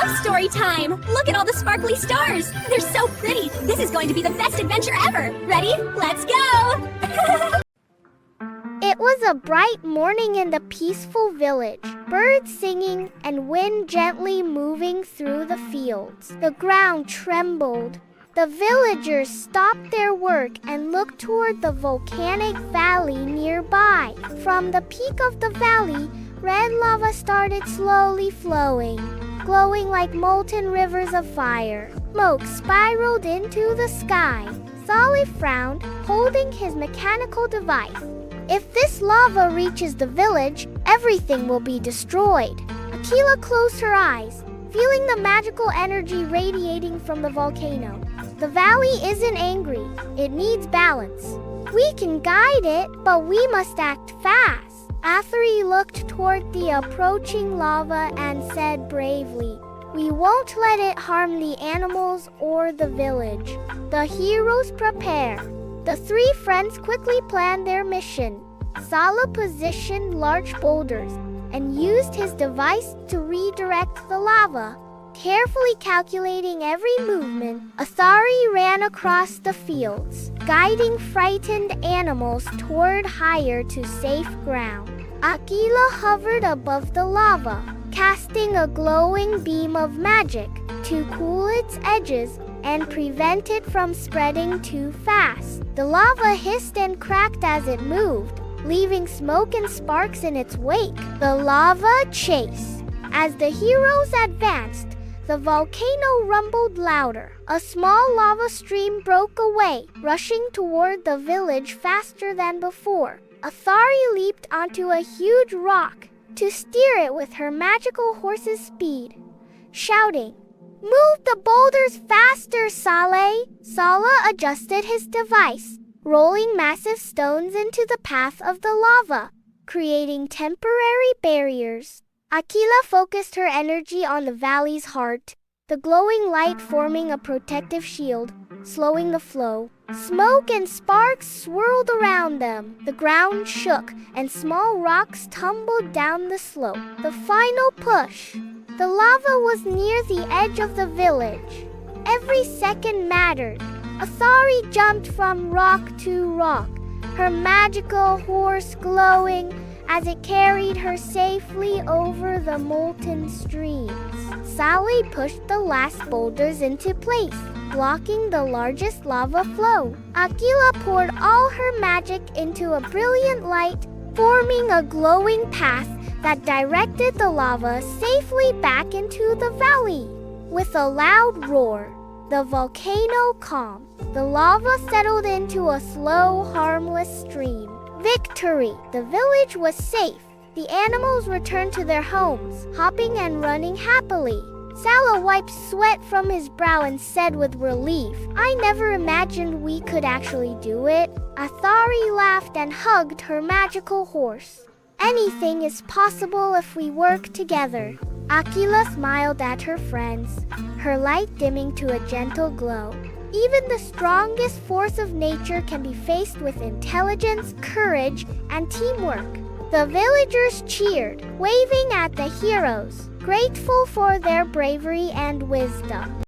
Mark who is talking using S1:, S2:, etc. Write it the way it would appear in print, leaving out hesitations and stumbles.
S1: love story time! Look at all the sparkly stars! They're so pretty! This is going to be the best adventure ever! Ready? Let's go!
S2: It was a bright morning in the peaceful village. Birds singing and wind gently moving through the fields. The ground trembled. The villagers stopped their work and looked toward the volcanic valley nearby. From the peak of the valley, red lava started slowly flowing, glowing like molten rivers of fire. Smoke spiraled into the sky. Saleh frowned, holding his mechanical device. If this lava reaches the village, everything will be destroyed. Akila closed her eyes, feeling the magical energy radiating from the volcano. The valley isn't angry. It needs balance. We can guide it, but we must act fast. Athari looked toward the approaching lava and said bravely, "We won't let it harm the animals or the village." The heroes prepare. The three friends quickly planned their mission. Saleh positioned large boulders and used his device to redirect the lava. Carefully calculating every movement, Athari ran across the fields, guiding frightened animals toward higher to safe ground. Akila hovered above the lava, casting a glowing beam of magic to cool its edges and prevent it from spreading too fast. The lava hissed and cracked as it moved, leaving smoke and sparks in its wake. The lava chased. As the heroes advanced, the volcano rumbled louder. A small lava stream broke away, rushing toward the village faster than before. Athari leaped onto a huge rock to steer it with her magical horse's speed, shouting, "Move the boulders faster, Saleh!" Saleh adjusted his device, rolling massive stones into the path of the lava, creating temporary barriers. Akila focused her energy on the valley's heart, the glowing light forming a protective shield, slowing the flow. Smoke and sparks swirled around them. The ground shook, and small rocks tumbled down the slope. The final push. The lava was near the edge of the village. Every second mattered. Athari jumped from rock to rock, her magical horse glowing as it carried her safely over the molten streams. Saleh pushed the last boulders into place, blocking the largest lava flow. Akila poured all her magic into a brilliant light, forming a glowing path that directed the lava safely back into the valley. With a loud roar, the volcano calmed. The lava settled into a slow, harmless stream. Victory! The village was safe. The animals returned to their homes, hopping and running happily. Saleh wiped sweat from his brow and said with relief, "I never imagined we could actually do it." Athari laughed and hugged her magical horse. "Anything is possible if we work together." Akila smiled at her friends, her light dimming to a gentle glow. Even the strongest force of nature can be faced with intelligence, courage, and teamwork. The villagers cheered, waving at the heroes, grateful for their bravery and wisdom.